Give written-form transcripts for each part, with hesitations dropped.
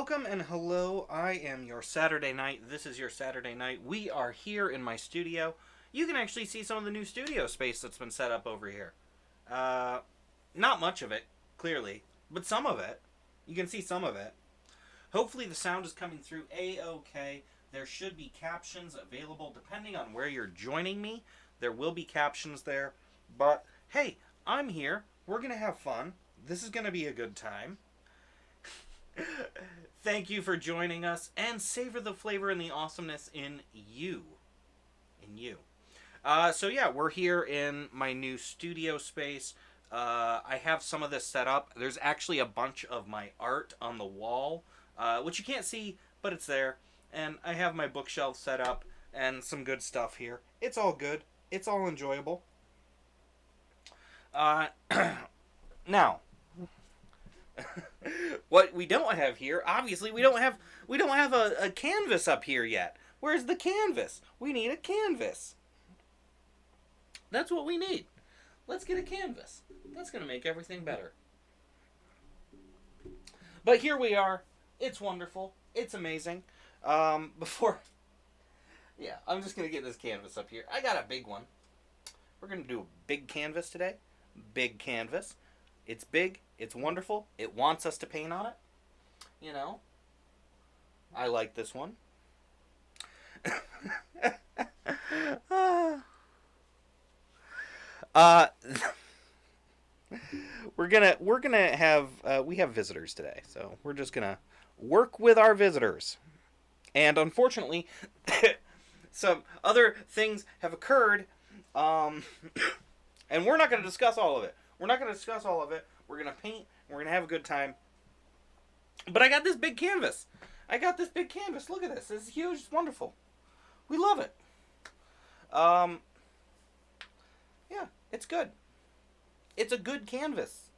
Welcome and hello. I am your Saturday night. This is your Saturday night. We are here in my studio. You can actually see some of the new studio space that's been set up over here. Uh, Not much of it, clearly, but some of it. You can see some of it. Hopefully the sound is coming through A-OK. There should be captions available depending on where you're joining me. There will be captions there. But hey, I'm here. We're going to have fun. This is going to be a good time. Thank you for joining us and savor the flavor and the awesomeness in you. So yeah, we're here in my new studio space. I have some of this set up. There's actually a bunch of my art on the wall, which you can't see, but it's there. And I have my bookshelf set up and some good stuff here. It's all good. It's all enjoyable. Now, what we don't have here, obviously, we don't have a canvas up here yet. Where's the canvas? We need a canvas. That's what we need. Let's get a canvas. That's going to make everything better. But here we are. It's wonderful. It's amazing. I'm just going to get this canvas up here. I got a big one. We're going to do a big canvas today. Big canvas. It's big. It's wonderful. It wants us to paint on it. You know. I like this one. We're gonna have we have visitors today, so we're just gonna work with our visitors. And unfortunately, some other things have occurred, and we're not gonna discuss all of it. We're gonna paint. We're gonna have a good time. But I got this big canvas. Look at this. It's huge. It's wonderful. We love it. Yeah, it's good. It's a good canvas.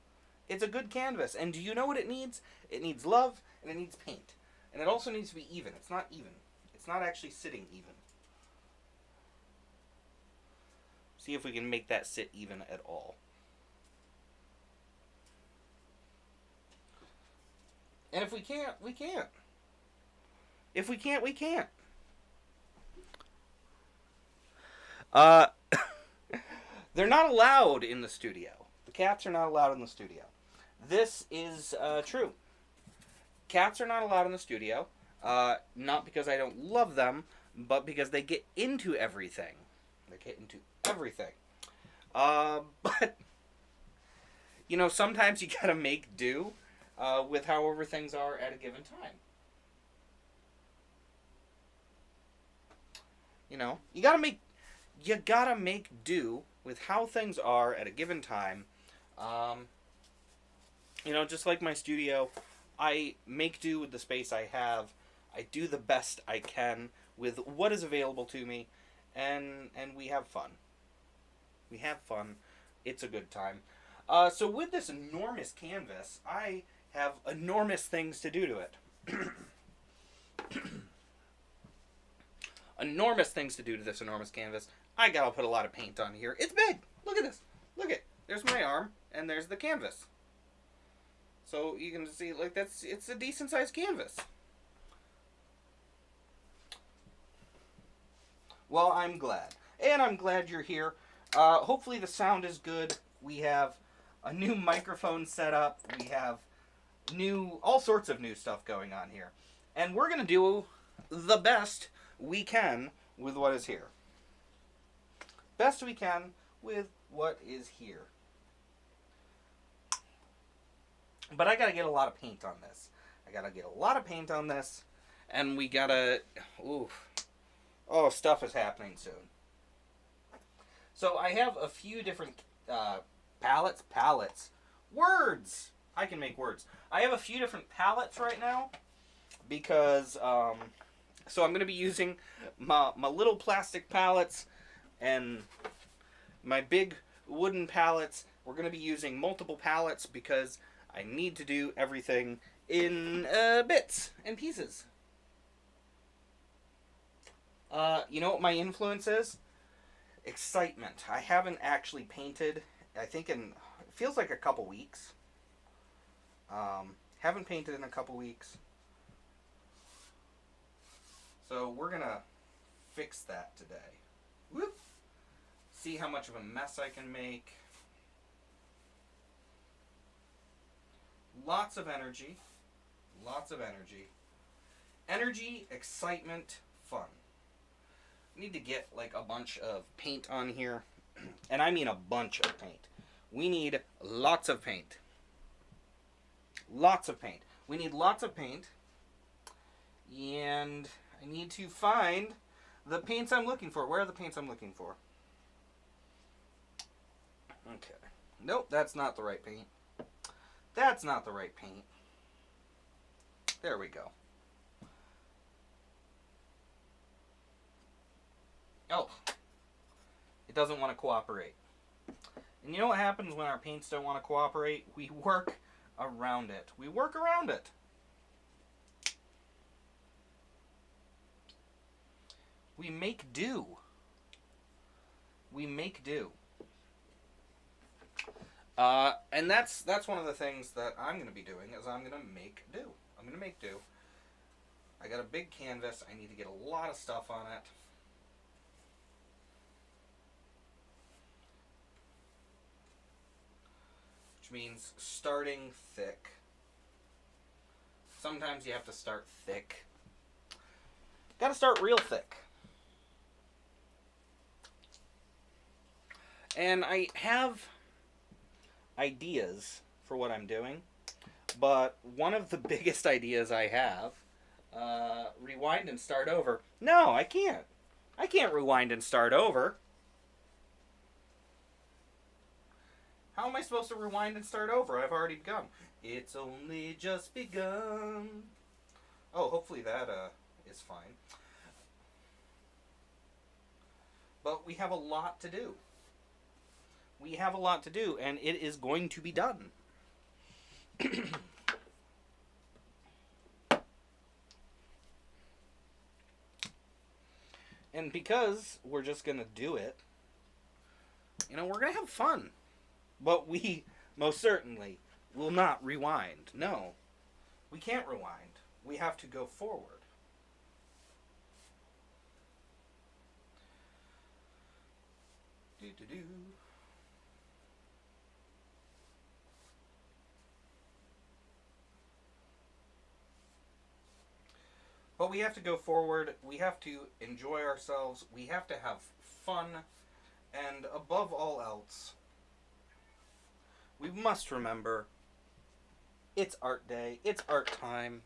And do you know what it needs? It needs love, and it needs paint. And it also needs to be even. It's not even. It's not actually sitting even. See if we can make that sit even at all. And if we can't, we can't. If we can't, we can't. They're not allowed in the studio. The cats are not allowed in the studio. This is true. Cats are not allowed in the studio. Not because I don't love them, but because they get into everything. But, you know, sometimes you gotta make do with however things are at a given time. You know, you gotta make do with how things are at a given time. Just like my studio, I make do with the space I have. I do the best I can with what is available to me, and we have fun. It's a good time. So with this enormous canvas, I have enormous things to do to it. Enormous things to do to this enormous canvas. I gotta put a lot of paint on here. It's big. Look at this. There's my arm, and there's the canvas. So you can see, it's a decent sized canvas. Well, I'm glad. And I'm glad you're here. Hopefully the sound is good. We have a new microphone set up. We have all sorts of new stuff going on here. And we're gonna do the best we can with what is here. Best we can with what is here. But I gotta get a lot of paint on this. And we gotta... stuff is happening soon. So I have a few different palettes. Words! I can make words. I have a few different palettes right now. Because, so I'm going to be using my little plastic palettes and my big wooden palettes. We're going to be using multiple palettes because I need to do everything in bits and pieces. You know what my influence is? Excitement. I haven't actually painted, I think it feels like a couple weeks. Haven't painted in a couple weeks. So we're going to fix that today. Whoop. See how much of a mess I can make. Lots of energy. Lots of energy. Energy, excitement, fun. We need to get like a bunch of paint on here. And I mean a bunch of paint. We need lots of paint. Lots of paint. We need lots of paint. And I need to find the paints I'm looking for. Where are the paints I'm looking for? Okay. Nope, that's not the right paint. That's not the right paint. There we go. Oh. It doesn't want to cooperate. And you know what happens when our paints don't want to cooperate? We work around it. We work around it. We make do. We make do. And that's one of the things that I'm going to be doing is I'm going to make do. I'm going to make do. I got a big canvas. I need to get a lot of stuff on it. Which means starting thick. Sometimes you have to start thick. Got to start real thick. And I have ideas for what I'm doing, but one of the biggest ideas I have, rewind and start over. No, I can't. I can't rewind and start over. How am I supposed to rewind and start over? I've already begun. It's only just begun. Oh, hopefully that is fine. But we have a lot to do. We have a lot to do, and it is going to be done. And because we're just going to do it, we're going to have fun. But we most certainly will not rewind. No, we can't rewind. We have to go forward. Do-do-do. But we have to go forward. We have to enjoy ourselves. We have to have fun. And above all else, we must remember it's art day. It's art time.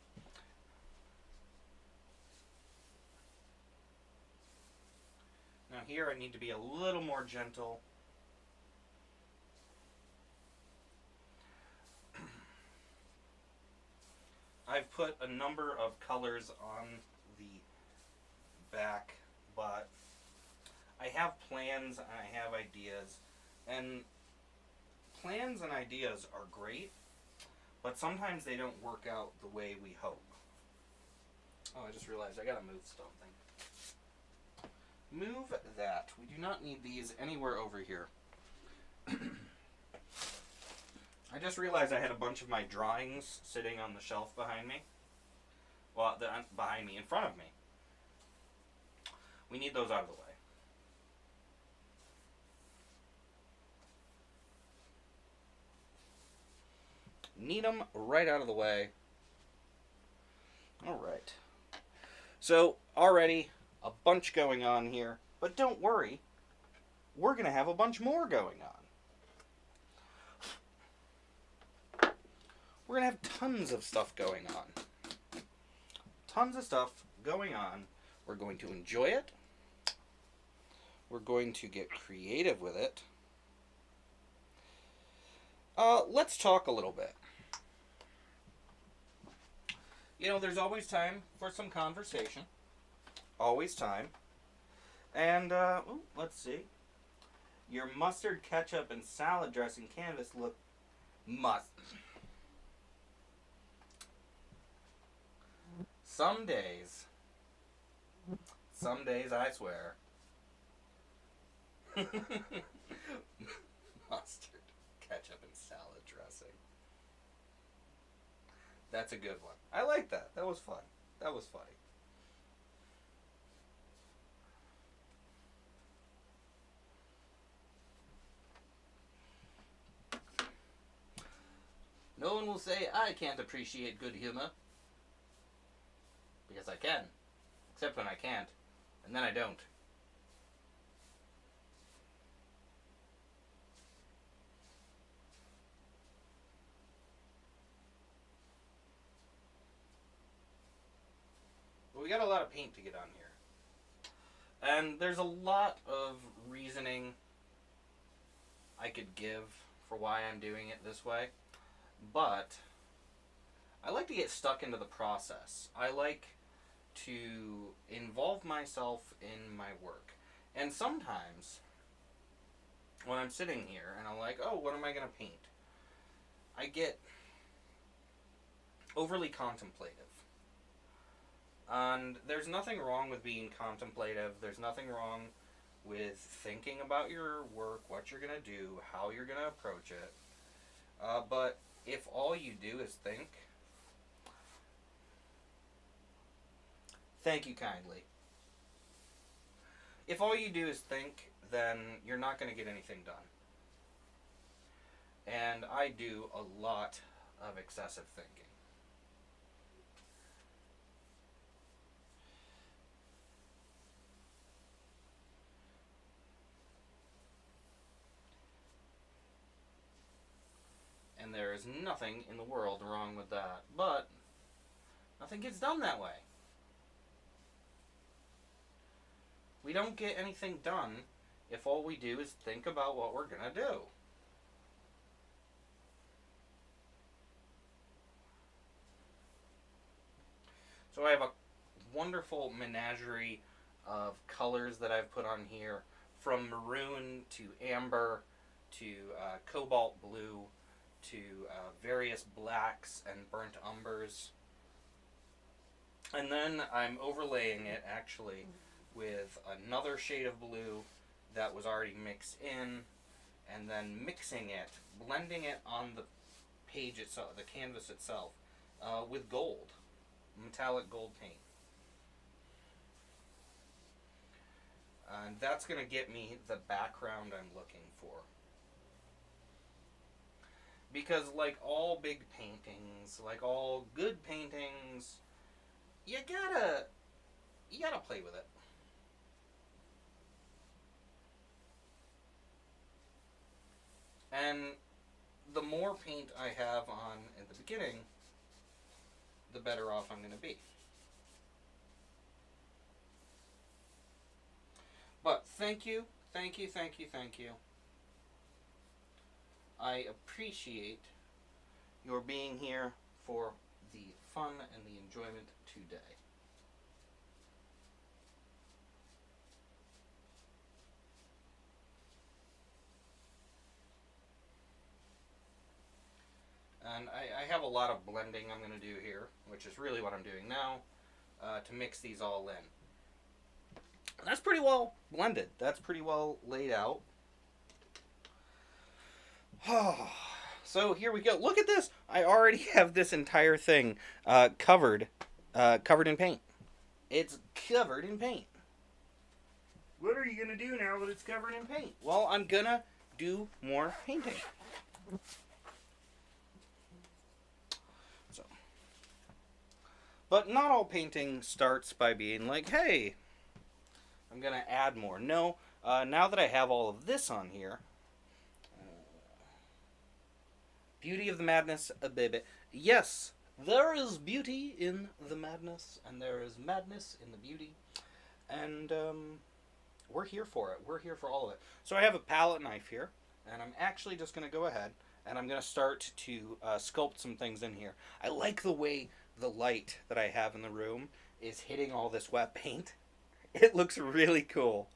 Now here I need to be a little more gentle. I've put a number of colors on the back, but I have plans and I have ideas. And plans and ideas are great, but sometimes they don't work out the way we hope. Oh, I just realized I gotta move something. Move that. We do not need these anywhere over here. I just realized I had a bunch of my drawings sitting on the shelf behind me. Well, behind me, in front of me. We need those out of the way. Need them right out of the way. Alright. So, already a bunch going on here. But don't worry. We're going to have a bunch more going on. We're going to have tons of stuff going on. Tons of stuff going on. We're going to enjoy it. We're going to get creative with it. Let's talk a little bit. There's always time for some conversation. Always time. And, let's see. Your mustard, ketchup, and salad dressing canvas look must. Some days, I swear. Mustard, ketchup, and salad dressing. That's a good one. I like that. That was fun. That was funny. No one will say I can't appreciate good humor. Because I can. Except when I can't. And then I don't. But we got a lot of paint to get on here. And there's a lot of reasoning I could give for why I'm doing it this way. But I like to get stuck into the process. I like to involve myself in my work. And sometimes, when I'm sitting here and I'm like, oh, what am I going to paint? I get overly contemplative. And there's nothing wrong with being contemplative. There's nothing wrong with thinking about your work, what you're going to do, how you're going to approach it. But if all you do is think, thank you kindly. If all you do is think, then you're not going to get anything done. And I do a lot of excessive thinking. And there is nothing in the world wrong with that. But nothing gets done that way. We don't get anything done if all we do is think about what we're going to do. So I have a wonderful menagerie of colors that I've put on here, from maroon to amber to cobalt blue to various blacks and burnt umbers. And then I'm overlaying it actually with another shade of blue that was already mixed in, and then mixing it, blending it on the page itself, the canvas itself, with gold, metallic gold paint. And that's going to get me the background I'm looking for. Because like all big paintings, like all good paintings, you gotta play with it. And the more paint I have on at the beginning, the better off I'm going to be. But thank you, thank you, thank you, thank you. I appreciate your being here for the fun and the enjoyment today. And I have a lot of blending I'm going to do here, which is really what I'm doing now, to mix these all in. That's pretty well blended. That's pretty well laid out. So here we go. Look at this. I already have this entire thing covered in paint. It's covered in paint. What are you going to do now that it's covered in paint? Well, I'm going to do more painting. So, but not all painting starts by being like, hey, I'm going to add more. No, now that I have all of this on here, beauty of the madness, a baby. Yes, there is beauty in the madness, and there is madness in the beauty. And we're here for it. We're here for all of it. So I have a palette knife here, and I'm actually just going to go ahead, and I'm going to start to sculpt some things in here. I like the way the light that I have in the room is hitting all this wet paint. It looks really cool.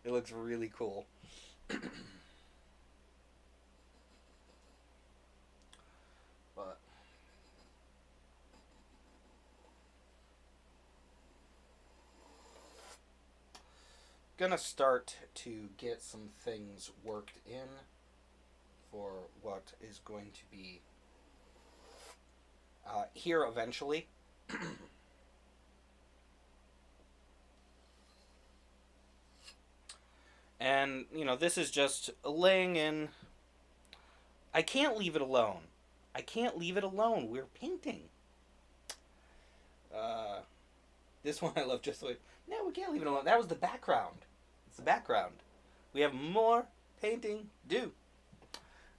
It looks really cool. But gonna start to get some things worked in for what is going to be here eventually. And, you know, this is just laying in. I can't leave it alone. I can't leave it alone. We're painting. Uh, this one I love just the way. No, we can't leave it alone. That was the background. It's the background. We have more painting due.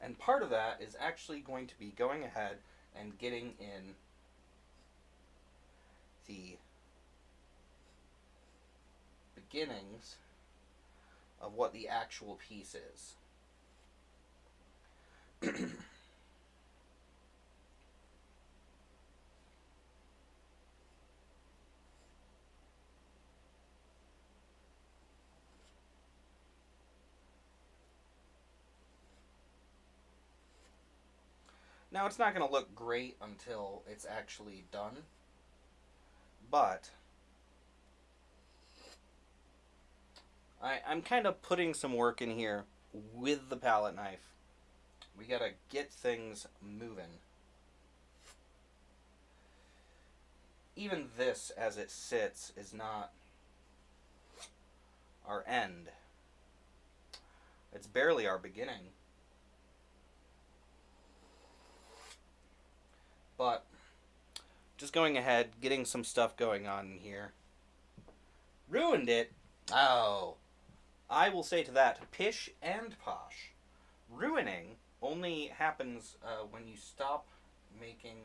And part of that is actually going to be going ahead and getting in the beginnings of what the actual piece is. Now, it's not going to look great until it's actually done, but I'm kind of putting some work in here with the palette knife. We got to get things moving. Even this, as it sits, is not our end. It's barely our beginning. But just going ahead, getting some stuff going on in here. Ruined it. Oh. I will say to that, pish and posh. Ruining only happens when you stop making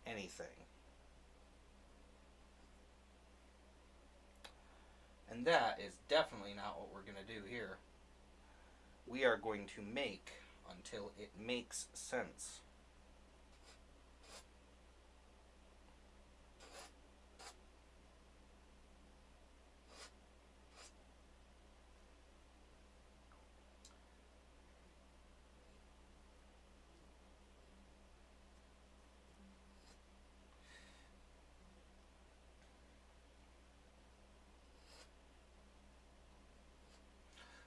anything. And that is definitely not what we're going to do here. We are going to make until it makes sense.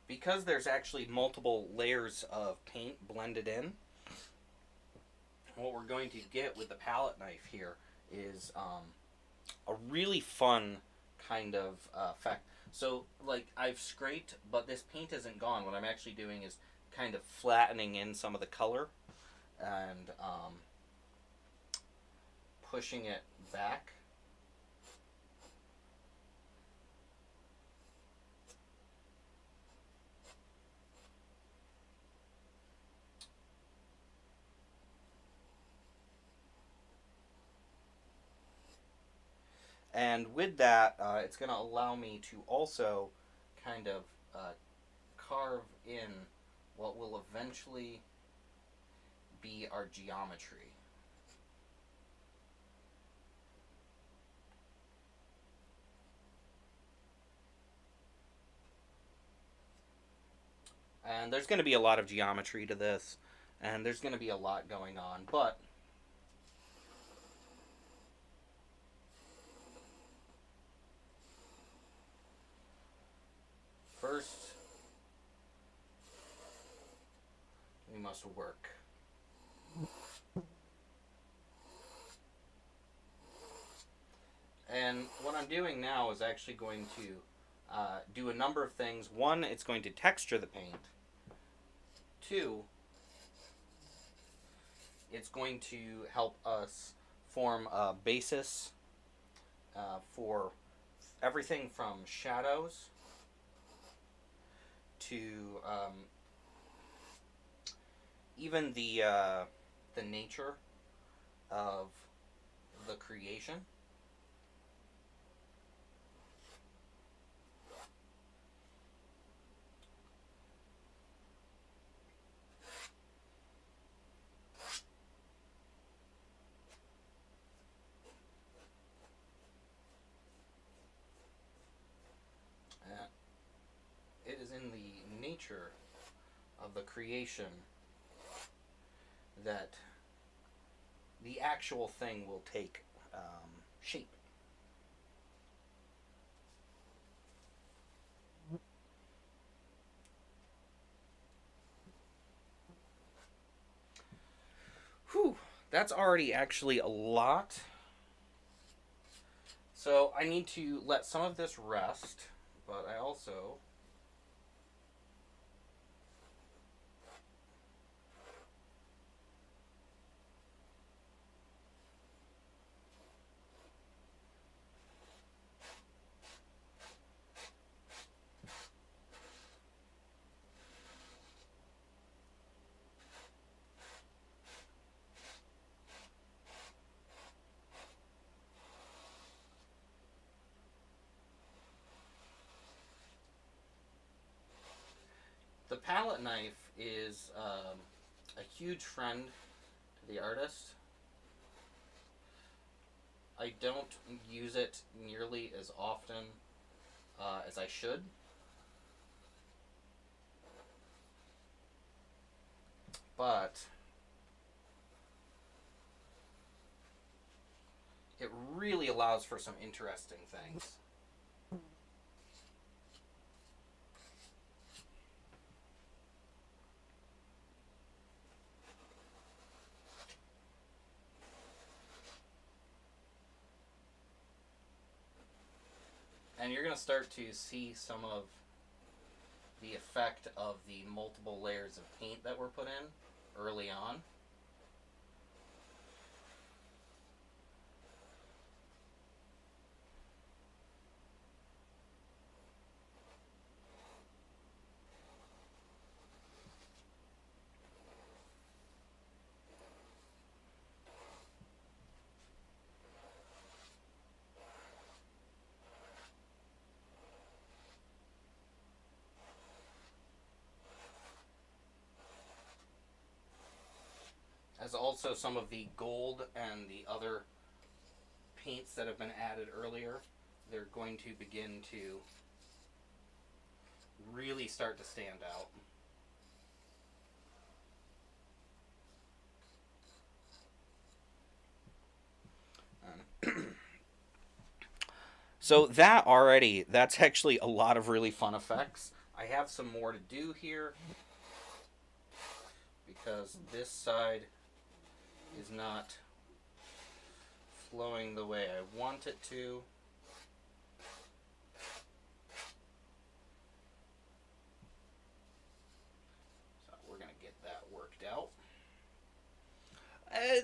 Because there's actually multiple layers of paint blended in, what we're going to get with the palette knife here is a really fun kind of effect. So, like, I've scraped, but this paint isn't gone. What I'm actually doing is kind of flattening in some of the color and pushing it back. And with that, it's going to allow me to also kind of carve in what will eventually be our geometry. And there's going to be a lot of geometry to this, and there's going to be a lot going on, but first, we must work. And what I'm doing now is actually going to do a number of things. One, it's going to texture the paint. Two, it's going to help us form a basis for everything from shadows to even the nature of the creation. It is in the nature of the creation that the actual thing will take shape. Whew, that's already actually a lot. So I need to let some of this rest, but I also the palette knife is a huge friend to the artist. I don't use it nearly as often as I should. But it really allows for some interesting things. And you're going to start to see some of the effect of the multiple layers of paint that were put in early on. As also some of the gold and the other paints that have been added earlier, they're going to begin to really start to stand out. So that's actually a lot of really fun effects. I have some more to do here because this side is not flowing the way I want it to. So we're going to get that worked out.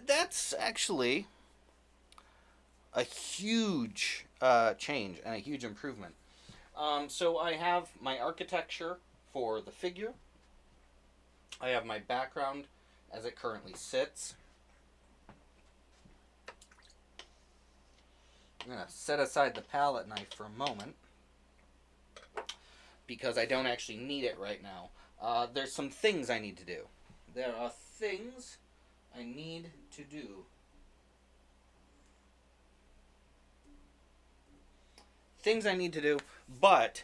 That's actually a huge change and a huge improvement. So I have my architecture for the figure. I have my background as it currently sits. I'm going to set aside the palette knife for a moment because I don't actually need it right now. There's some things I need to do. There are things I need to do. Things I need to do, but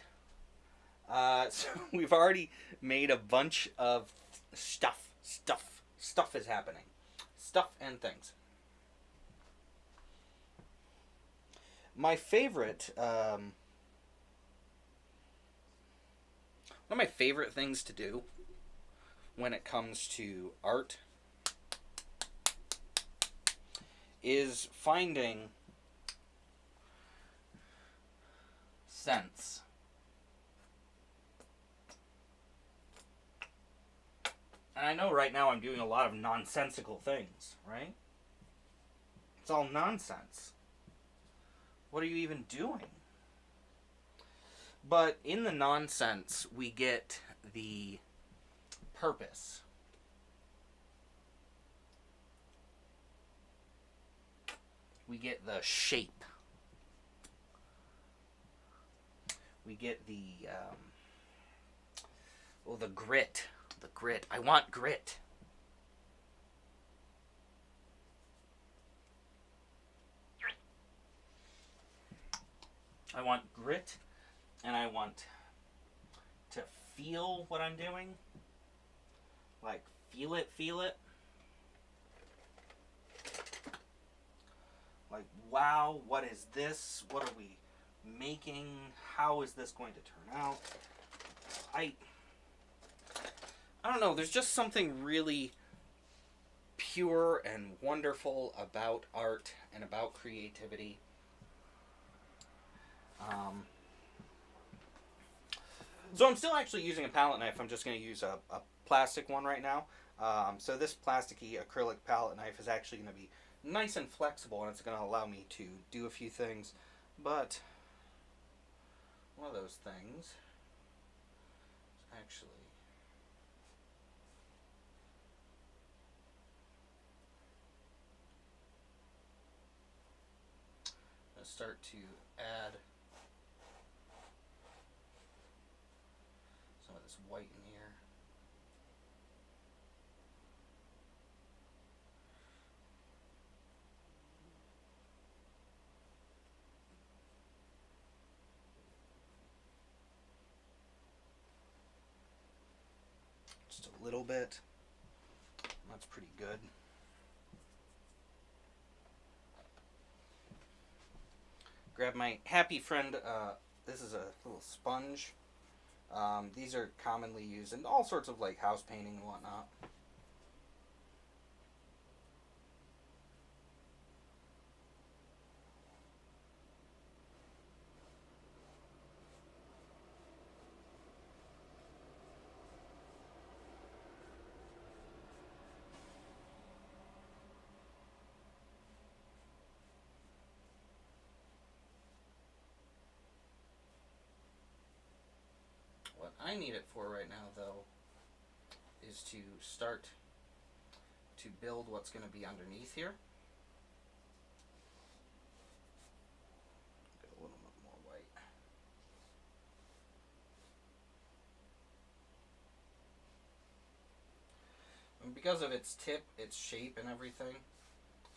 so we've already made a bunch of stuff. Stuff is happening. Stuff and things. My favorite, one of my favorite things to do when it comes to art is finding sense. And I know right now I'm doing a lot of nonsensical things, right? It's all nonsense. What are you even doing? But in the nonsense, we get the purpose. We get the shape. We get the the grit. The grit. I want grit. I want grit, and I want to feel what I'm doing. Like, feel it. Like, wow, what is this? What are we making? How is this going to turn out? I don't know, there's just something really pure and wonderful about art and about creativity. So I'm still actually using a palette knife. I'm just going to use a plastic one right now. So this plasticky acrylic palette knife is actually going to be nice and flexible, and it's going to allow me to do a few things. But one of those things is actually going to start to add some of this white in here. Just a little bit. That's pretty good. Grab my Happy Friend. This is a little sponge. These are commonly used in all sorts of like house painting and whatnot. What I need it for right now, though, is to start to build what's going to be underneath here. Get a little bit more white. And because of its tip, its shape, and everything,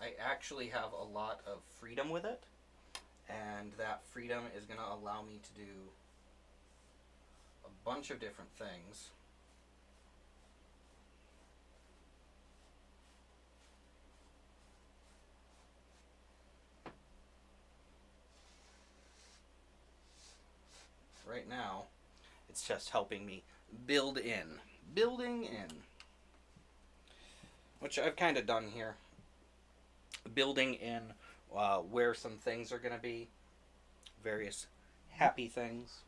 I actually have a lot of freedom with it. And that freedom is going to allow me to do a bunch of different things. Right now, it's just helping me building in, which I've kind of done here. Building in where some things are going to be, various happy things.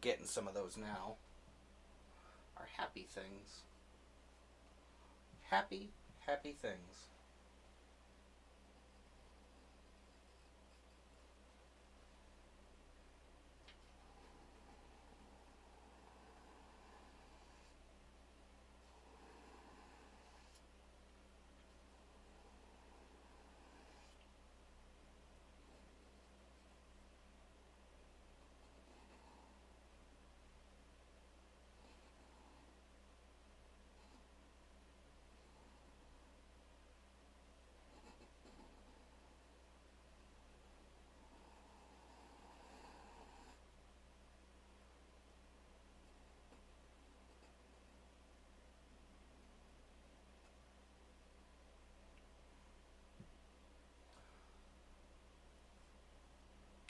Getting some of those now are happy things. Happy things.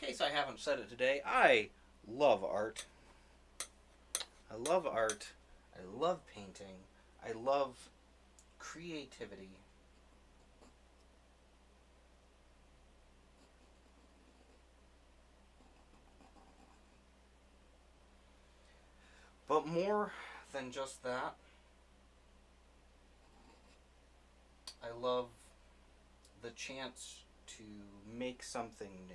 In case I haven't said it today, I love art. I love art. I love painting. I love creativity. But more than just that, I love the chance to make something new.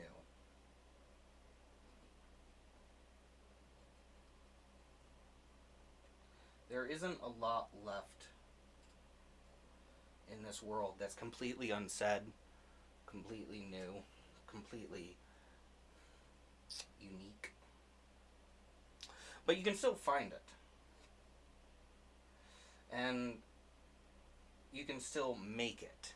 There isn't a lot left in this world that's completely unsaid, completely new, completely unique. But you can still find it. And you can still make it.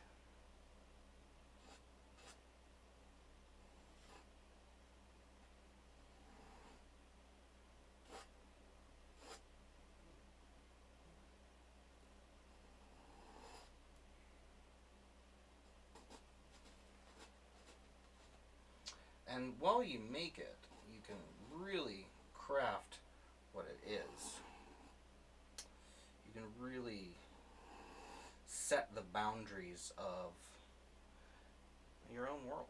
And while you make it, you can really craft what it is. You can really set the boundaries of your own world.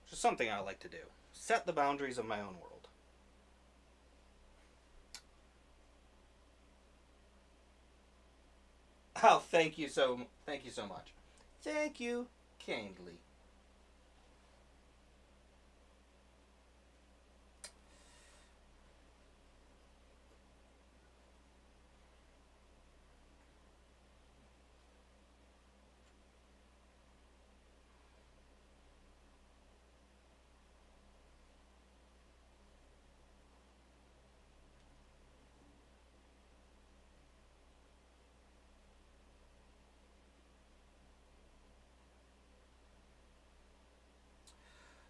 Which is something I like to do. Set the boundaries of my own world. Oh, thank you so much. Thank you kindly.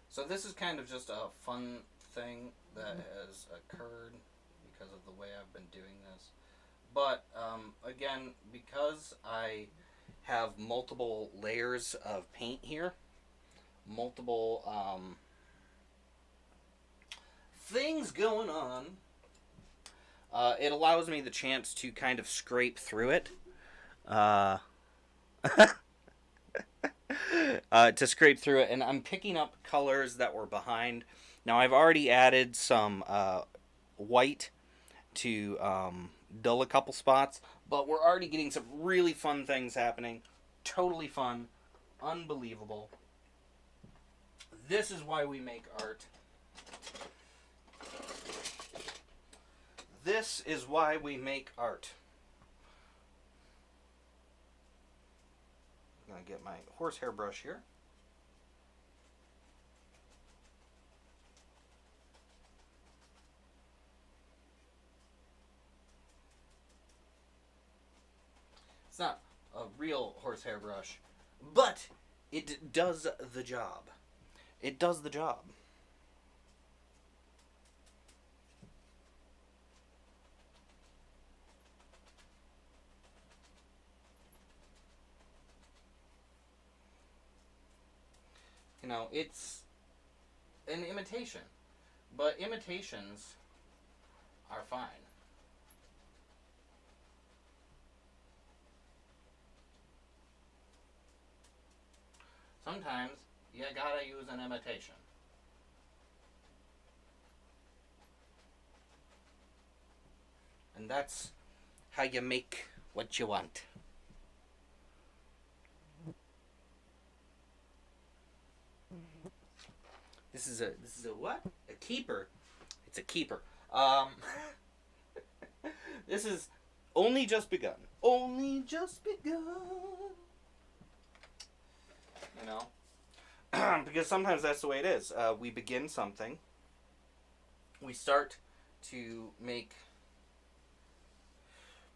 So this is kind of just a fun thing that has occurred because of the way I've been doing this. But again, because I have multiple layers of paint here, multiple things going on, it allows me the chance to kind of scrape through it. Uh, to scrape through it, and I'm picking up colors that were behind. Now I've already added some white to dull a couple spots, but we're already getting some really fun things happening. Totally fun, unbelievable. This is why we make art. This is why we make art. I'm going to get my horsehair brush here. It's not a real horsehair brush, but it does the job. It does the job. You know, it's an imitation, but imitations are fine. Sometimes you gotta use an imitation. And that's how you make what you want. This is a what? A keeper. It's a keeper. This is only just begun. Only just begun. You know, because sometimes that's the way it is. We begin something. We start to make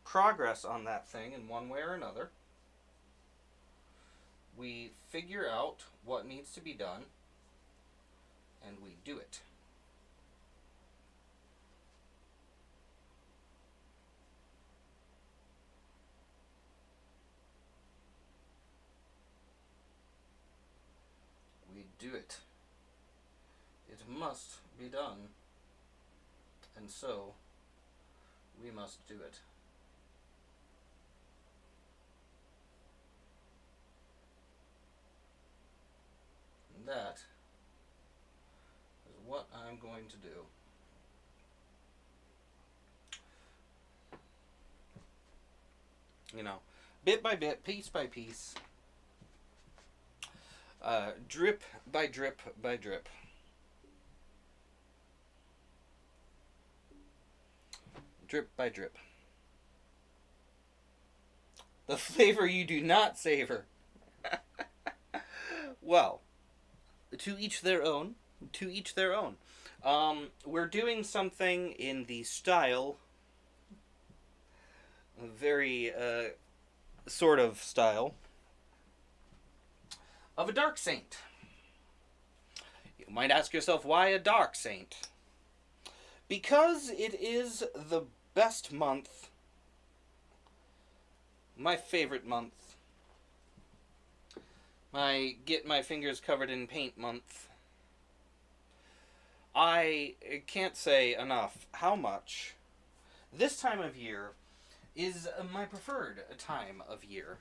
progress on that thing in one way or another. We figure out what needs to be done, and we do it. We do it. It must be done, and so we must do it. And that is what I'm going to do. You know, bit by bit, piece by piece, drip by drip by drip. Drip by drip. The flavor you do not savor. Well, to each their own. To each their own. We're doing something in the style, very sort of style, of a dark saint. You might ask yourself, why a dark saint? Because it is the best month, my favorite month, my get my fingers covered in paint month. I can't say enough how much this time of year is my preferred time of year.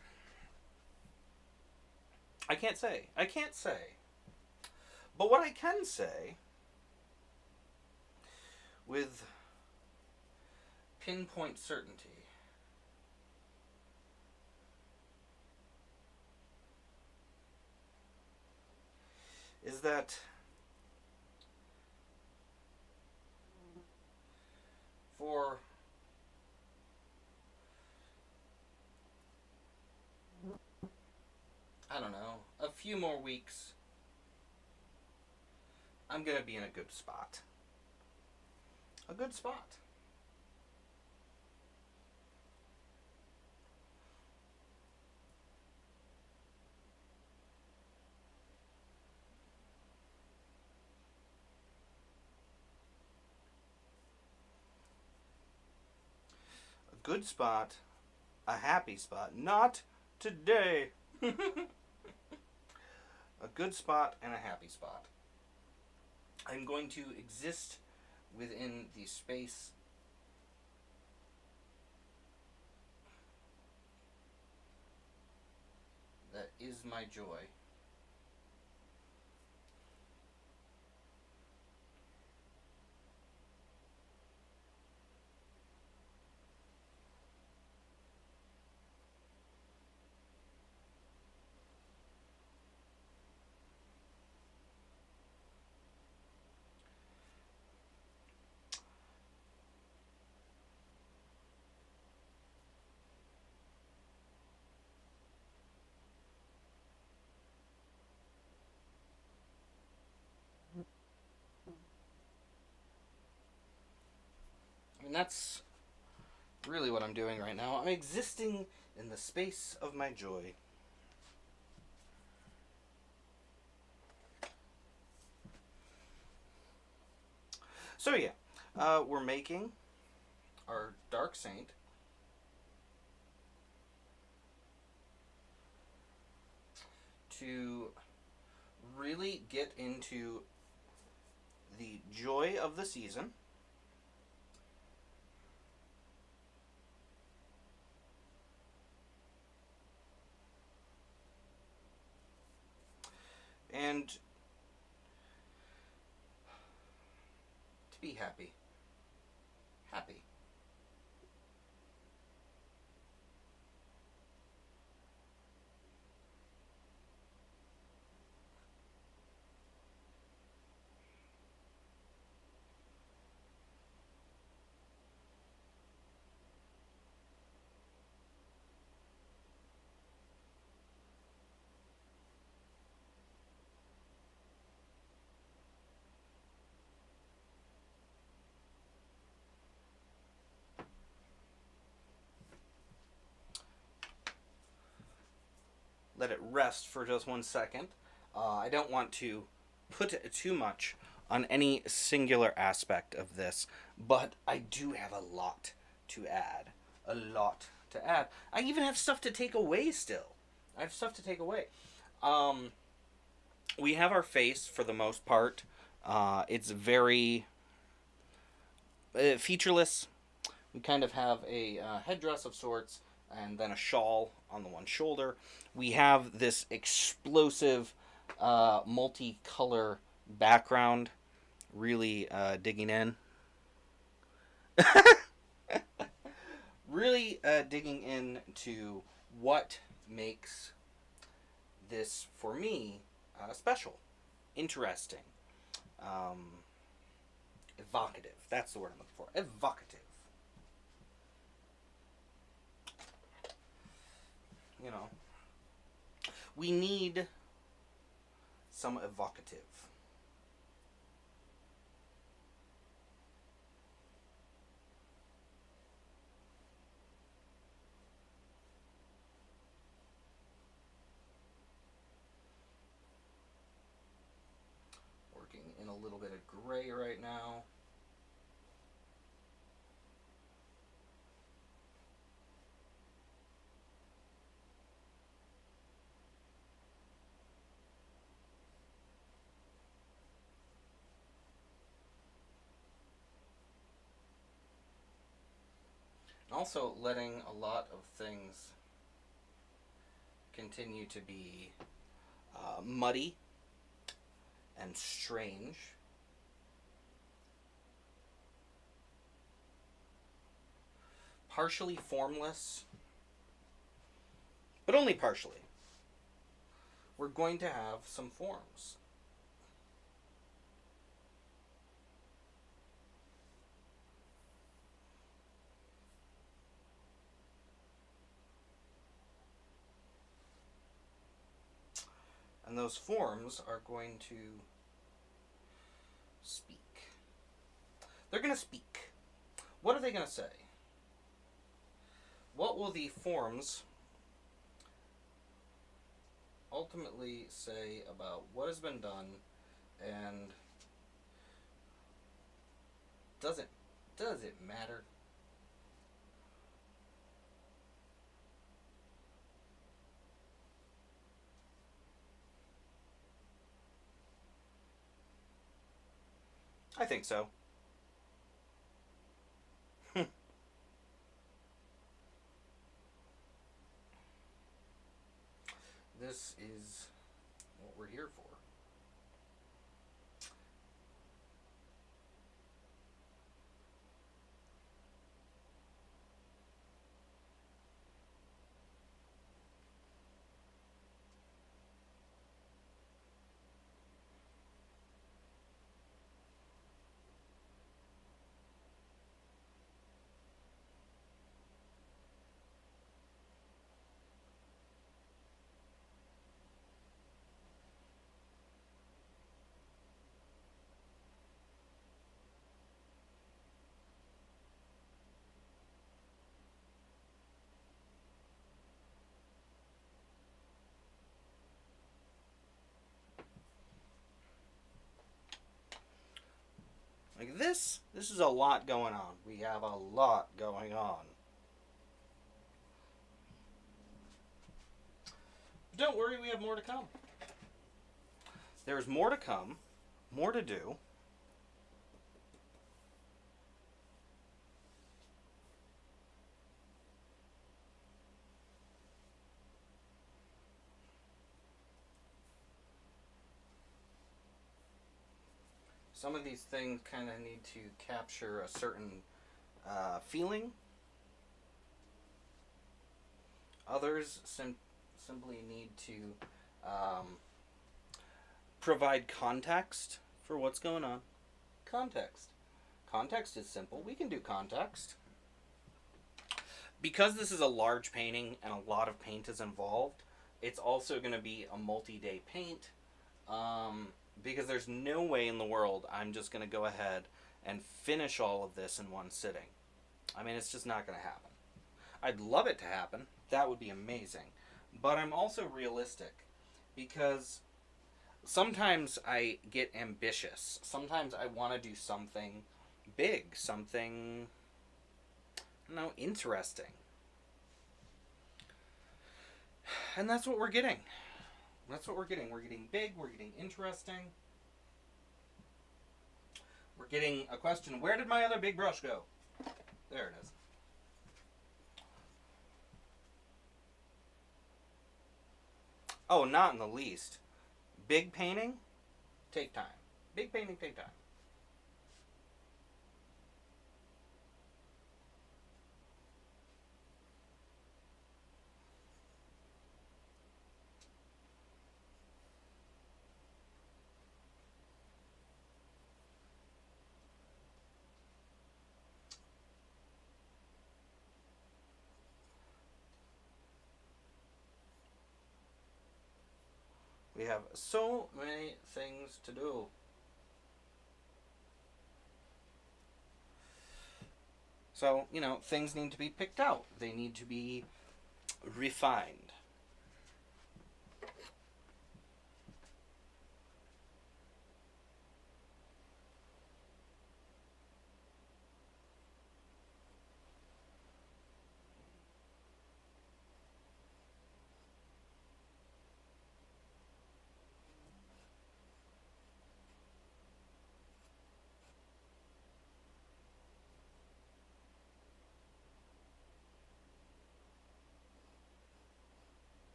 I can't say. I can't say. But what I can say with pinpoint certainty is that for I don't know, a few more weeks, I'm going to be in a good spot. A good spot. A good spot, a happy spot. Not today. A good spot and a happy spot. I'm going to exist within the space that is my joy. And that's really what I'm doing right now. I'm existing in the space of my joy. So yeah, we're making our Dark Saint. To really get into the joy of the season. And to be happy. Happy. Let it rest for just 1 second. I don't want to put too much on any singular aspect of this, but I do have a lot to add. A lot to add. I even have stuff to take away still. I have stuff to take away. We have our face for the most part. It's very featureless. We kind of have a headdress of sorts and then a shawl on the one shoulder. We have this explosive multicolor background, really digging in. Really digging into what makes this, for me, special, interesting, evocative. That's the word I'm looking for. Evocative. You know, we need some evocative. Working in a little bit of gray right now. Also letting a lot of things continue to be muddy and strange. Partially formless, but only partially. We're going to have some forms. And those forms are going to speak. They're going to speak. What are they going to say? What will the forms ultimately say about what has been done, and does it matter? I think so. This is what we're here for. Like this is a lot going on. We have a lot going on. But don't worry, we have more to come. There's more to come, more to do. Some of these things kind of need to capture a certain feeling. Others simply need to provide context for what's going on. Context. Context is simple. We can do context. Because this is a large painting and a lot of paint is involved, it's also going to be a multi-day paint. Because there's no way in the world I'm just going to go ahead and finish all of this in one sitting. I mean, it's just not going to happen. I'd love it to happen. That would be amazing. But I'm also realistic, because sometimes I get ambitious. Sometimes I want to do something big, something, interesting. And that's what we're getting. That's what we're getting. We're getting big. We're getting interesting. We're getting a question, where did my other big brush go? There it is. Oh, not in the least. Big painting, take time. Big painting, take time. We have so many things to do. So, things need to be picked out. They need to be refined.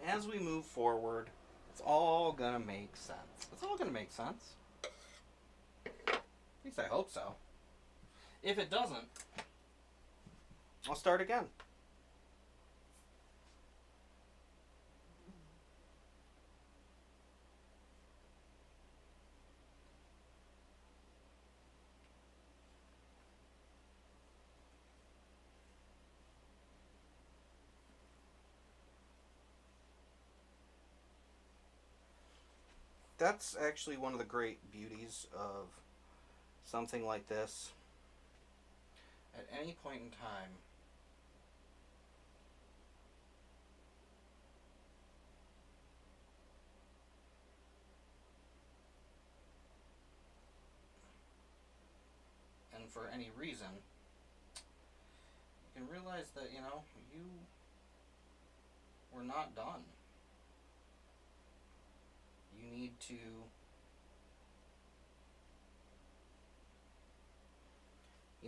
As we move forward, it's all gonna make sense. It's all gonna make sense. At least I hope so. If it doesn't, I'll start again. That's actually one of the great beauties of something like this. At any point in time, and for any reason, you can realize that, you were not done. You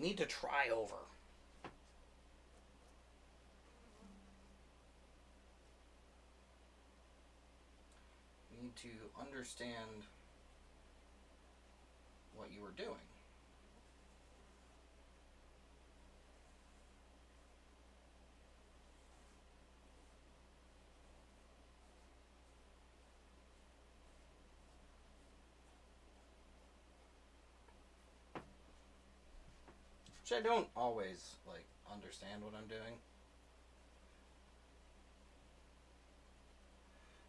need to try over. You need to understand what you were doing. Which I don't always understand what I'm doing.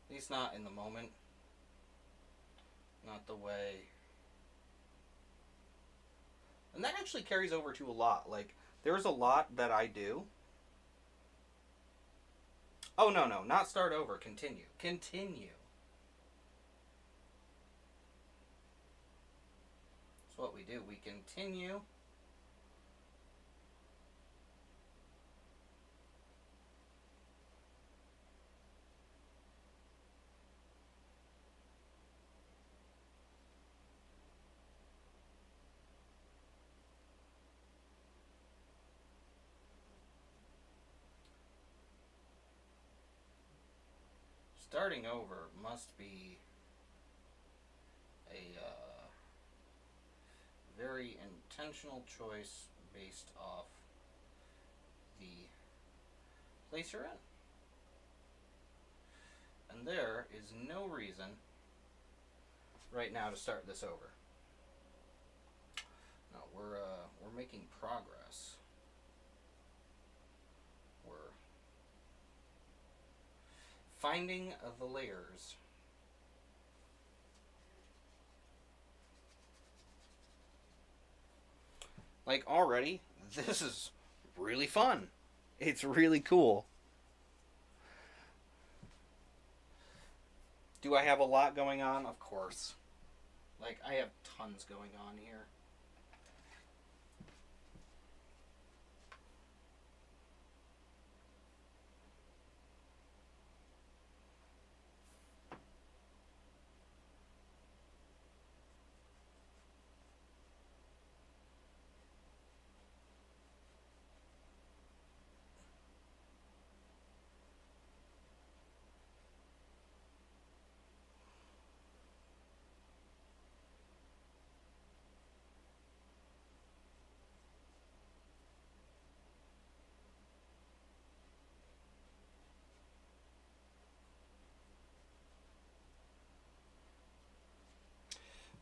At least not in the moment. Not the way. And that actually carries over to a lot. There's a lot that I do. Oh, no, not start over. Continue. Continue. That's what we do. We continue. Starting over must be a very intentional choice based off the place you're in. And there is no reason right now to start this over. No, we're making progress. We're finding the layers. Already, this is really fun. It's really cool. Do I have a lot going on? Of course. I have tons going on here.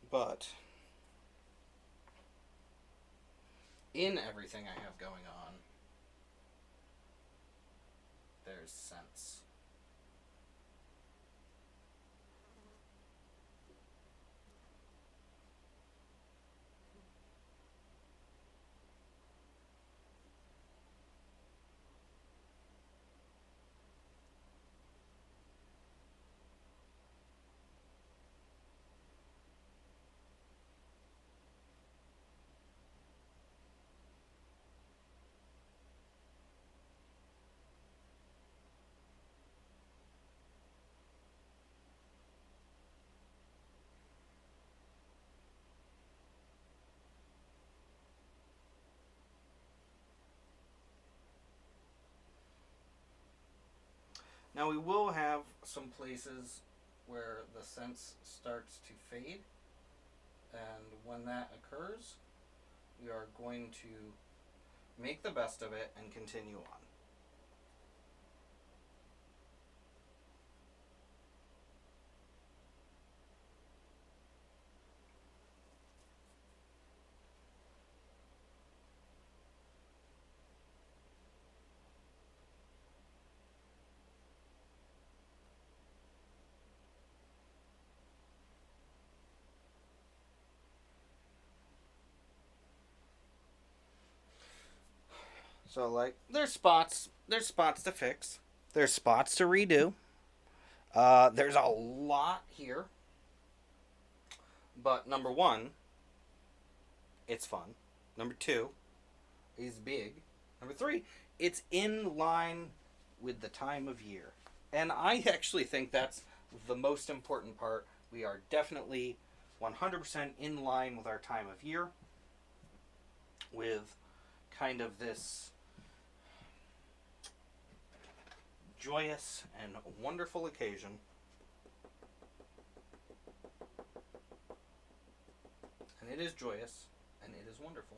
But in everything I have going on, there's sense. Now we will have some places where the sense starts to fade, and when that occurs, we are going to make the best of it and continue on. So like, there's spots. There's spots to fix. There's spots to redo. There's a lot here. But number one, it's fun. Number two, it's big. Number three, it's in line with the time of year. And I actually think that's the most important part. We are definitely 100% in line with our time of year, with kind of this joyous and wonderful occasion. And it is joyous, and it is wonderful.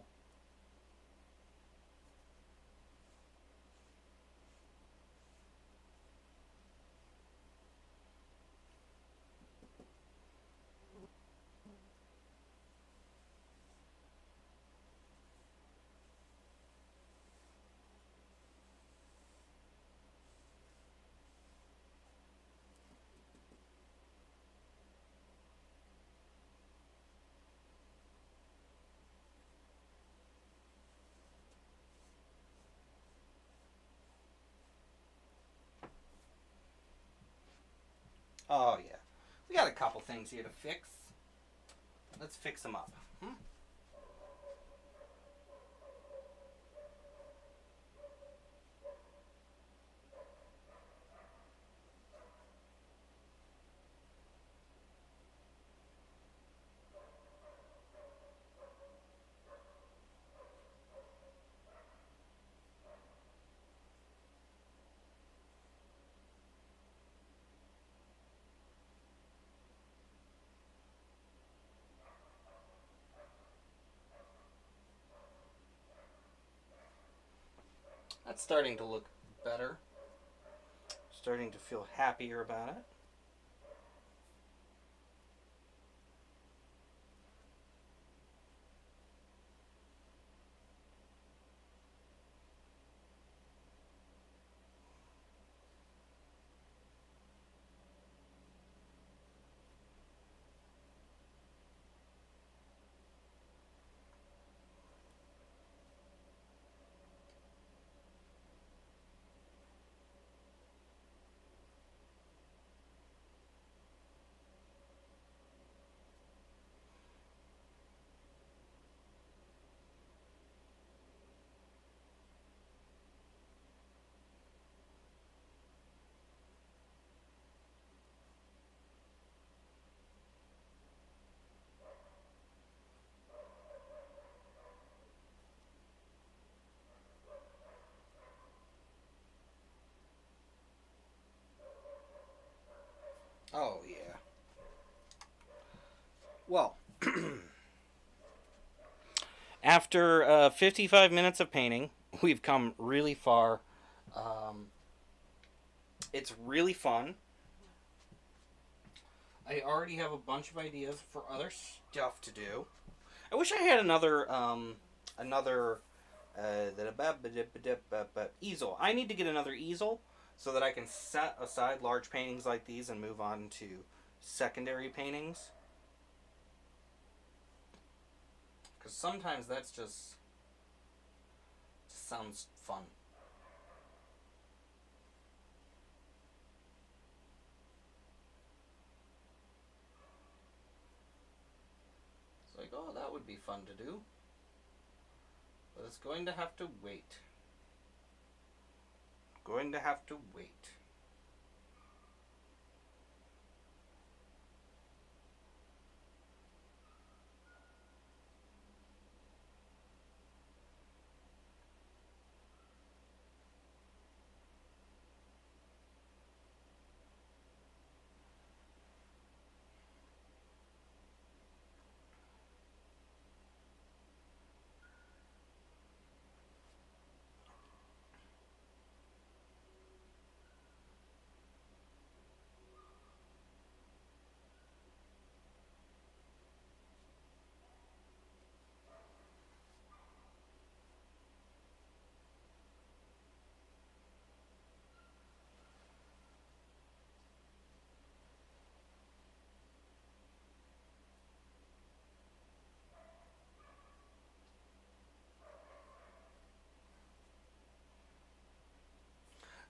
Oh, yeah. We got a couple things here to fix. Let's fix them up. That's starting to look better. Starting to feel happier about it. Oh, yeah. Well, after 55 minutes of painting, we've come really far. Um, it's really fun. I already have a bunch of ideas for other stuff to do. I wish I had another easel. I need to get another easel so that I can set aside large paintings like these and move on to secondary paintings. Because sometimes that's just sounds fun. It's like, oh, that would be fun to do. But it's going to have to wait. Going to have to wait.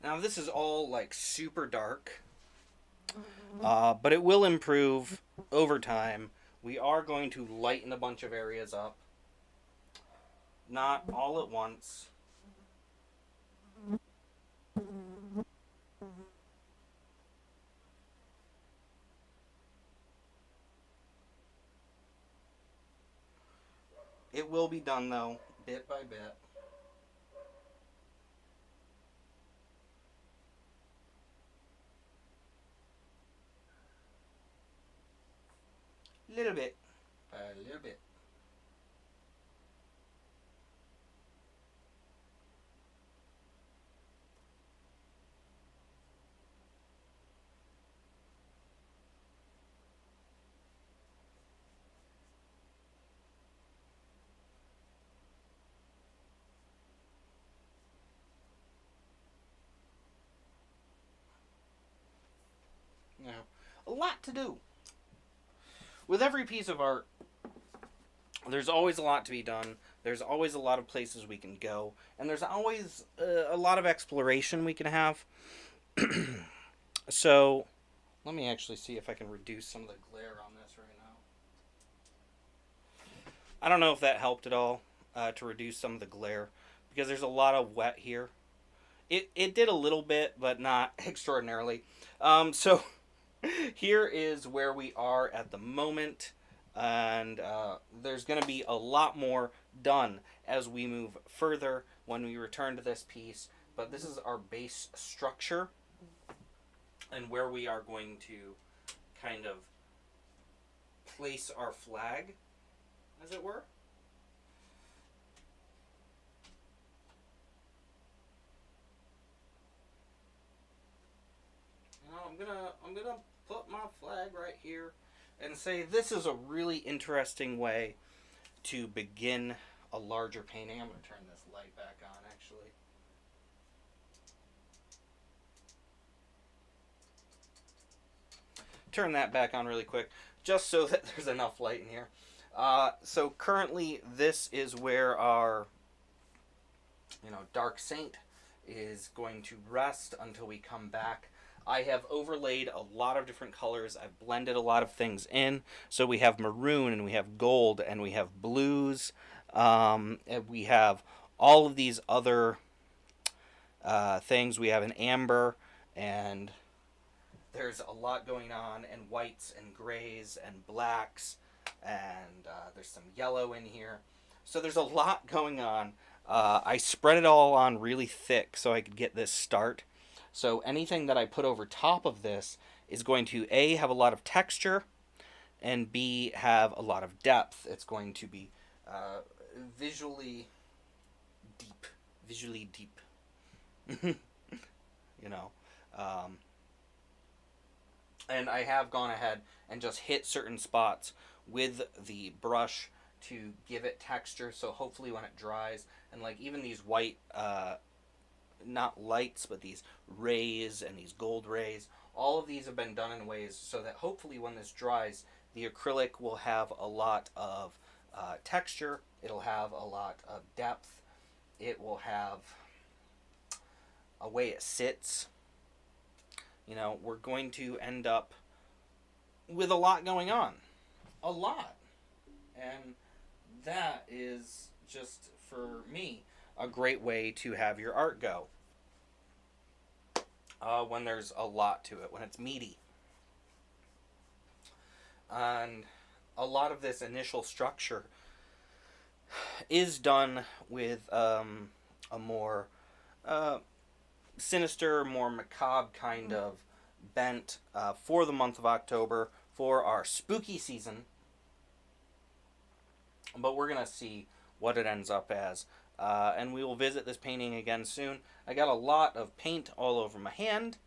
Now this is all like super dark, but it will improve over time. We are going to lighten a bunch of areas up. Not all at once. It will be done though, bit by bit. Little bit by a little bit. Now, a lot to do. With every piece of art, there's always a lot to be done. There's always a lot of places we can go. And there's always a lot of exploration we can have. So, let me actually see if I can reduce some of the glare on this right now. I don't know if that helped at all to reduce some of the glare. Because there's a lot of wet here. It did a little bit, but not extraordinarily. So, here is where we are at the moment. And there's going to be a lot more done as we move further when we return to this piece. But this is our base structure and where we are going to kind of place our flag, as it were. Now I'm gonna put my flag right here and say this is a really interesting way to begin a larger painting. I'm going to turn this light back on, actually. Turn that back on really quick, just so that there's enough light in here. So currently, this is where our, Dark Saint is going to rest until we come back. I have overlaid a lot of different colors. I've blended a lot of things in. So we have maroon, and we have gold, and we have blues, and we have all of these other things. We have an amber, and there's a lot going on, and whites and grays and blacks, and there's some yellow in here. So there's a lot going on. I spread it all on really thick so I could get this start. So anything that I put over top of this is going to A, have a lot of texture, and B, have a lot of depth. It's going to be visually deep. And I have gone ahead and just hit certain spots with the brush to give it texture. So hopefully when it dries, and like even these white, not lights, but these rays and these gold rays, all of these have been done in ways so that hopefully when this dries, the acrylic will have a lot of texture. It'll have a lot of depth. It will have a way it sits. We're going to end up with a lot going on. A lot. And that is just, for me, a great way to have your art go. When there's a lot to it, when it's meaty. And a lot of this initial structure is done with a more sinister, more macabre kind of bent for the month of October for our spooky season. But we're going to see what it ends up as. And we will visit this painting again soon. I got a lot of paint all over my hand.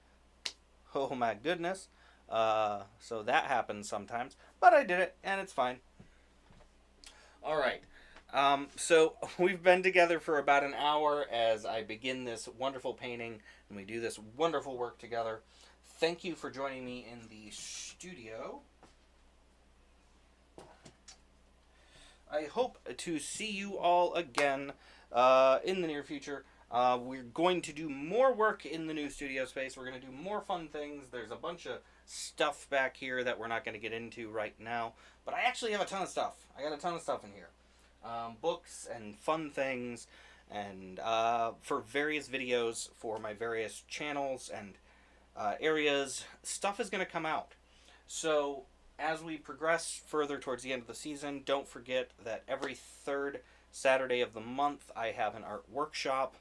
Oh my goodness. So that happens sometimes. But I did it, and it's fine. Alright. So we've been together for about an hour as I begin this wonderful painting, and we do this wonderful work together. Thank you for joining me in the studio. I hope to see you all again in the near future. We're going to do more work in the new studio space. We're going to do more fun things. There's a bunch of stuff back here that we're not going to get into right now. But I actually have a ton of stuff. I got a ton of stuff in here. Books and fun things. And for various videos for my various channels and areas, stuff is going to come out. So as we progress further towards the end of the season, don't forget that every third Saturday of the month I have an art workshop.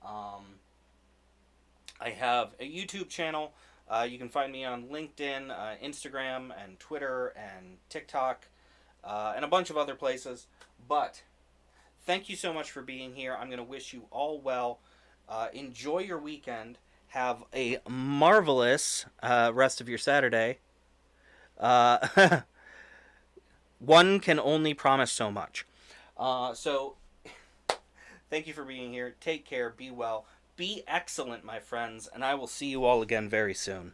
I have a YouTube channel. You can find me on LinkedIn, Instagram, and Twitter, and TikTok, and a bunch of other places. But thank you so much for being here. I'm going to wish you all well. Enjoy your weekend. Have a marvelous rest of your Saturday. One can only promise so much. So, thank you for being here. Take care. Be well. Be excellent, my friends. And I will see you all again very soon.